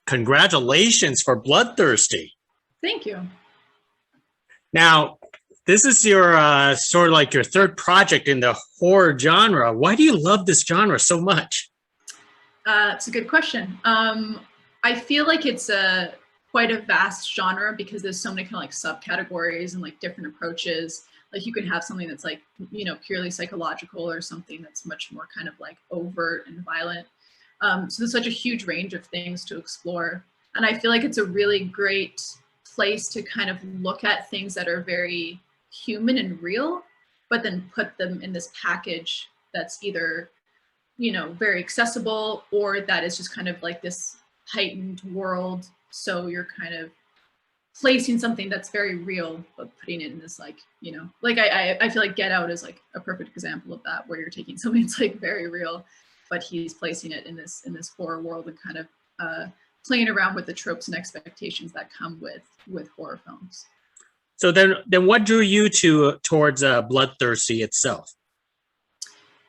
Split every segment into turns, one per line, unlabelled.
congratulations for Bloodthirsty.
Thank you.
Now, this is your sort of like your third project in the horror genre. Why do you love this genre so much?
It's a good question. I feel like it's quite a vast genre because there's so many kind of like subcategories and like different approaches. Like you can have something that's like, purely psychological or something that's much more kind of like overt and violent. So there's such a huge range of things to explore. And I feel like it's a really great place to kind of look at things that are very human and real, but then put them in this package that's either, very accessible or that is just kind of like this heightened world. So you're kind of placing something that's very real, but putting it in this like, like I feel like Get Out is like a perfect example of that, where you're taking something that's like very real, but he's placing it in this horror world and kind of playing around with the tropes and expectations that come with horror films.
So then what drew you towards Bloodthirsty itself?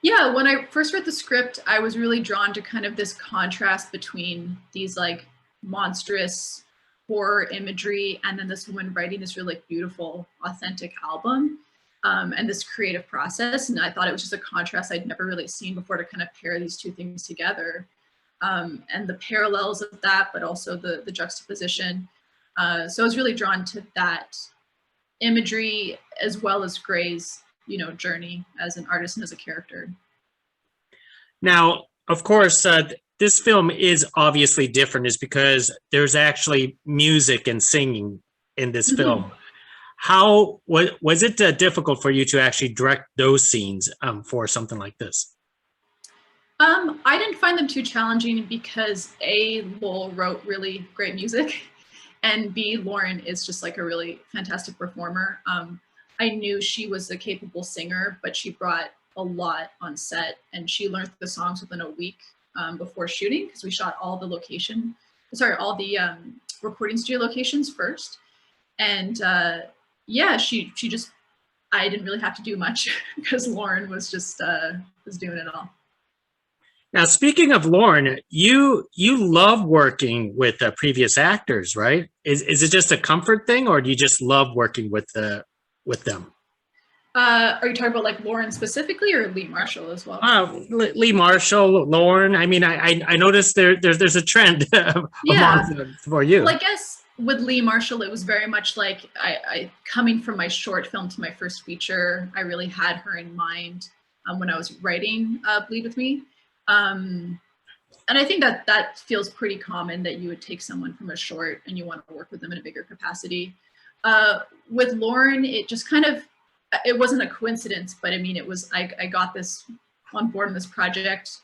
Yeah, when I first read the script, I was really drawn to kind of this contrast between these like monstrous horror imagery and then this woman writing this really like beautiful, authentic album, and this creative process. And I thought it was just a contrast I'd never really seen before to kind of pair these two things together. And the parallels of that, but also the juxtaposition. So I was really drawn to that imagery as well as Gray's, journey as an artist and as a character.
Now, of course, this film is obviously different is because there's actually music and singing in this film. How was it difficult for you to actually direct those scenes for something like this?
I didn't find them too challenging because A, Lowell wrote really great music, and B, Lauren is just like a really fantastic performer. I knew she was a capable singer, but she brought a lot on set, and she learned the songs within a week before shooting, because we shot all the recording studio locations first. And she just, I didn't really have to do much because Lauren was just was doing it all.
Now, speaking of Lauren, you love working with previous actors, right? Is it just a comfort thing, or do you just love working with them?
Are you talking about like Lauren specifically, or Lee Marshall as well?
Lee Marshall, Lauren. I mean, I noticed there's a trend for you.
Well, I guess with Lee Marshall, it was very much like I coming from my short film to my first feature, I really had her in mind when I was writing Bleed With Me. And I think that feels pretty common, that you would take someone from a short and you want to work with them in a bigger capacity. With Lauren, it just kind of, it wasn't a coincidence, but I mean, it was, I got this on board in this project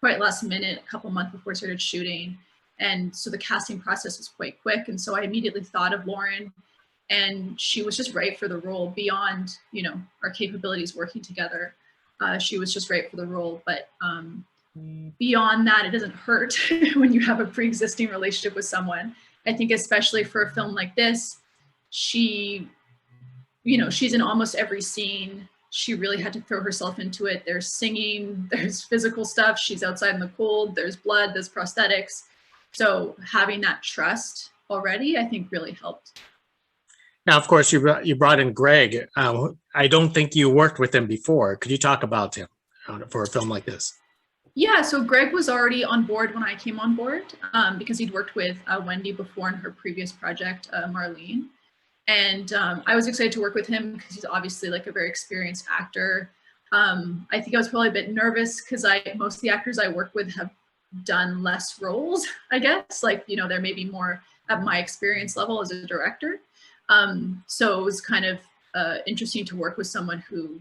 quite last minute, a couple months before I started shooting. And so the casting process was quite quick. And so I immediately thought of Lauren, and she was just right for the role beyond, our capabilities working together. She was just right for the role. But beyond that, it doesn't hurt when you have a pre-existing relationship with someone. I think especially for a film like this, she's in almost every scene. She really had to throw herself into it. There's singing, there's physical stuff. She's outside in the cold, there's blood, there's prosthetics. So having that trust already, I think really helped.
Now, of course, you brought in Greg. I don't think you worked with him before. Could you talk about him for a film like this?
Yeah, so Greg was already on board when I came on board because he'd worked with Wendy before in her previous project, Marlene. And I was excited to work with him because he's obviously like a very experienced actor. I think I was probably a bit nervous because most of the actors I work with have done less roles, I guess. Like, they're maybe more at my experience level as a director. So it was kind of interesting to work with someone who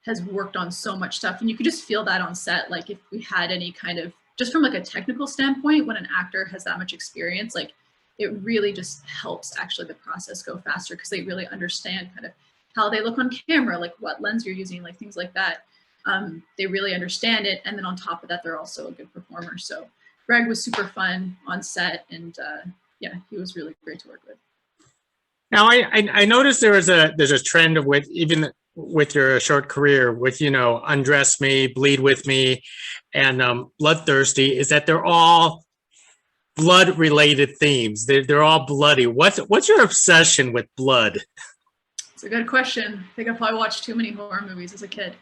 has worked on so much stuff. And you could just feel that on set. Like if we had any kind of, just from like a technical standpoint, when an actor has that much experience, like it really just helps actually the process go faster because they really understand kind of how they look on camera, like what lens you're using, like things like that. They really understand it. And then on top of that, they're also a good performer. So Greg was super fun on set, and he was really great to work with.
Now, I noticed there's a trend with even with your short career with, Undress Me, Bleed With Me, and Bloodthirsty, is that they're all blood-related themes. They're all bloody. What's your obsession with blood?
It's a good question. I think I probably watched too many horror movies as a kid.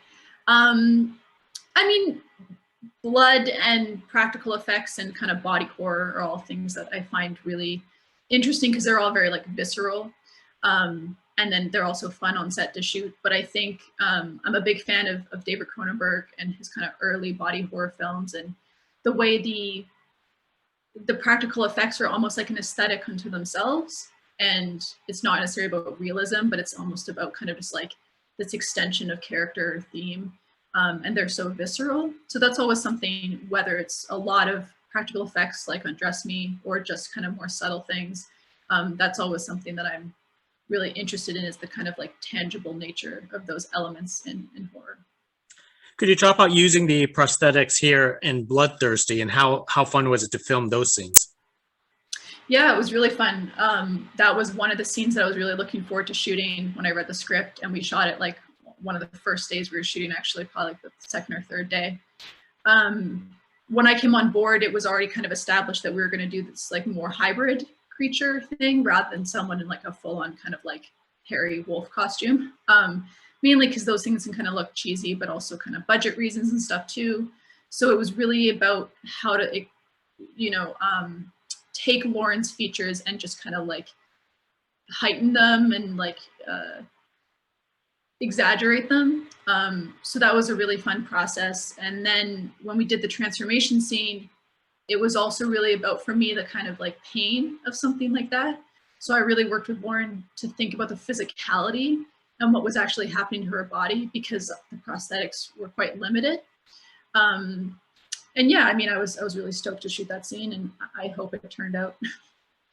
I mean, blood and practical effects and kind of body horror are all things that I find really interesting because they're all very like visceral. And then they're also fun on set to shoot. But I think I'm a big fan of David Cronenberg and his kind of early body horror films, and the way the practical effects are almost like an aesthetic unto themselves. And it's not necessarily about realism, but it's almost about kind of just like this extension of character or theme. And they're so visceral. So that's always something, whether it's a lot of practical effects like Undress Me or just kind of more subtle things, that's always something that I'm really interested in, is the kind of like tangible nature of those elements in horror.
Could you talk about using the prosthetics here in Bloodthirsty, and how fun was it to film those scenes?
Yeah, it was really fun. That was one of the scenes that I was really looking forward to shooting when I read the script, and we shot it like one of the first days we were shooting, actually, probably like the second or third day. When I came on board, it was already kind of established that we were going to do this like more hybrid creature thing rather than someone in like a full-on kind of like hairy wolf costume. Mainly because those things can kind of look cheesy, but also kind of budget reasons and stuff too. So it was really about how to, you know, take Lauren's features and just kind of like heighten them and like exaggerate them. So that was a really fun process. And then when we did the transformation scene, it was also really about, for me, the kind of like pain of something like that. So I really worked with Lauren to think about the physicality and what was actually happening to her body, because the prosthetics were quite limited. And yeah, I mean, I was really stoked to shoot that scene, and I hope it turned out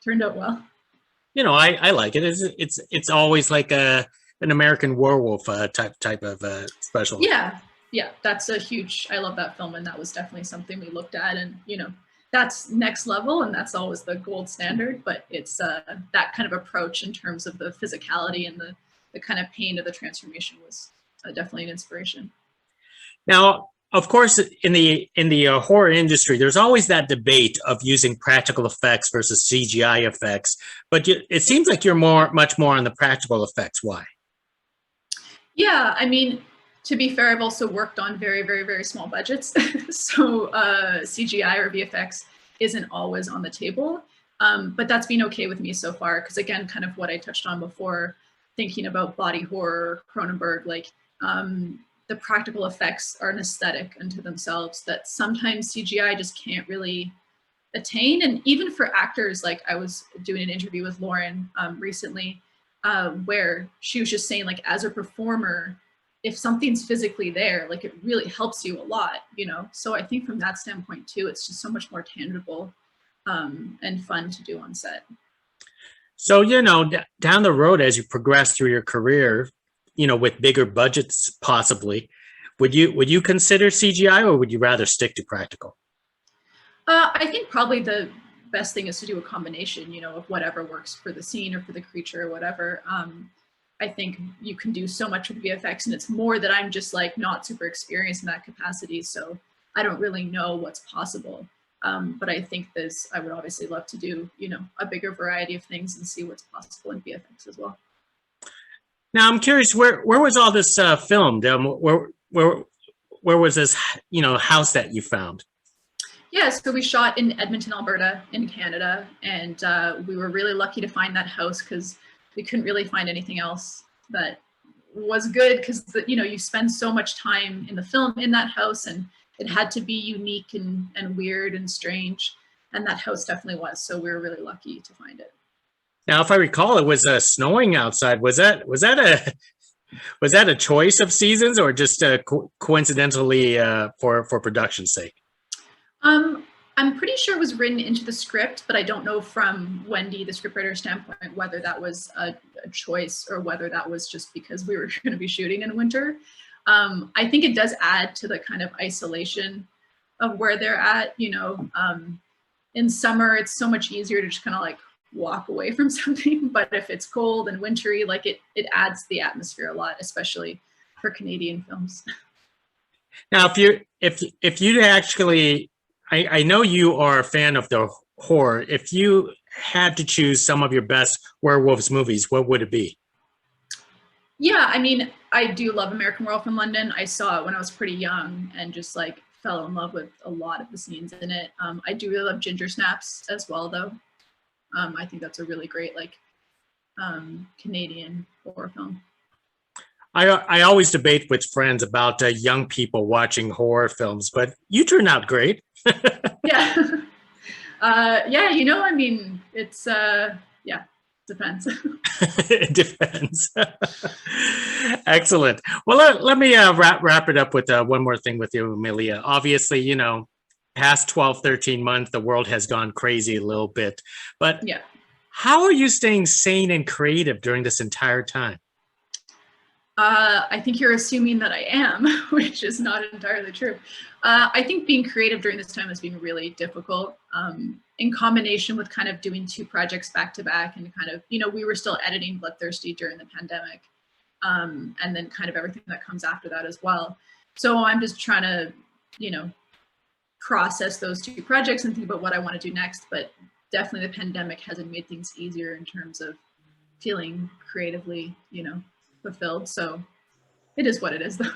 well.
You know, I like it. It's always like an American Werewolf type of special.
Yeah, that's a huge. I love that film, and that was definitely something we looked at, and you know, that's next level, and that's always the gold standard. But it's that kind of approach in terms of the physicality and the kind of pain of the transformation was definitely an inspiration.
Now, of course, in the horror industry, there's always that debate of using practical effects versus CGI effects. But it seems like you're much more on the practical effects. Why?
Yeah, I mean, to be fair, I've also worked on very, very, very small budgets. So CGI or VFX isn't always on the table. But that's been okay with me so far. Because again, kind of what I touched on before, thinking about body horror, Cronenberg, like the practical effects are an aesthetic unto themselves that sometimes CGI just can't really attain. And even for actors, like I was doing an interview with Lauren recently, where she was just saying, like, as a performer, if something's physically there, like it really helps you a lot, you know? So I think from that standpoint too, it's just so much more tangible and fun to do on set.
So, you know, down the road, as you progress through your career, you know, with bigger budgets, possibly, would you consider CGI, or would you rather stick to practical?
I think probably the best thing is to do a combination, you know, of whatever works for the scene or for the creature or whatever. I think you can do so much with VFX, and it's more that I'm just like not super experienced in that capacity. So I don't really know what's possible. But I think I would obviously love to do, you know, a bigger variety of things and see what's possible in VFX as well.
Now, I'm curious, where was all this filmed? Where was this, you know, house that you found?
Yeah, so we shot in Edmonton, Alberta, in Canada, and we were really lucky to find that house because we couldn't really find anything else that was good, because you know, you spend so much time in the film in that house, and it had to be unique and weird and strange, and that house definitely was. So we were really lucky to find it.
Now, if I recall, it was snowing outside. Was that a choice of seasons, or just coincidentally for production's sake?
I'm pretty sure it was written into the script, but I don't know from Wendy, the scriptwriter standpoint, whether that was a choice or whether that was just because we were going to be shooting in winter. I think it does add to the kind of isolation of where they're at. You know, in summer, it's so much easier to just kind of like walk away from something. But if it's cold and wintry, like it adds the atmosphere a lot, especially for Canadian films.
Now, if you actually, I know you are a fan of the horror, if you had to choose some of your best werewolves movies, what would it be?
Yeah, I mean, I do love American Werewolf in London. I saw it when I was pretty young and just like fell in love with a lot of the scenes in it. I do really love Ginger Snaps as well, though. I think that's a really great like Canadian horror film.
I always debate with friends about young people watching horror films, but you turn out great.
Yeah. Yeah, I mean, it's yeah, depends.
It depends. Excellent. Well, let me wrap it up with one more thing with you, Amelia. Obviously, past 12, 13 months, the world has gone crazy a little bit. But
Yeah.
how are you staying sane and creative during this entire time?
I think you're assuming that I am, which is not entirely true. I think being creative during this time has been really difficult, in combination with kind of doing two projects back to back and kind of, we were still editing Bloodthirsty during the pandemic, and then kind of everything that comes after that as well. So I'm just trying to, process those two projects and think about what I want to do next. But definitely the pandemic hasn't made things easier in terms of feeling creatively, fulfilled. So it is what it is, though.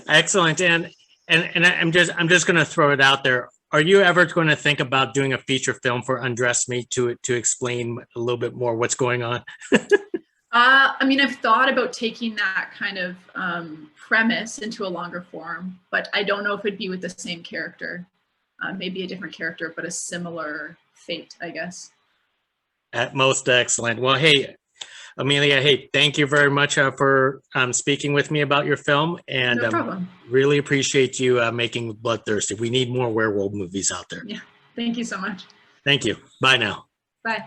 Excellent. And I'm just going to throw it out there. Are you ever going to think about doing a feature film for Undress Me to explain a little bit more what's going on?
I mean, I've thought about taking that kind of premise into a longer form, but I don't know if it'd be with the same character. Maybe a different character, but a similar fate, I guess.
Most excellent. Well, hey, Amelia, hey, thank you very much for speaking with me about your film, and
No problem.
really appreciate you making Bloodthirsty. We need more werewolf movies out there.
Yeah, thank you so much.
Thank you. Bye now.
Bye.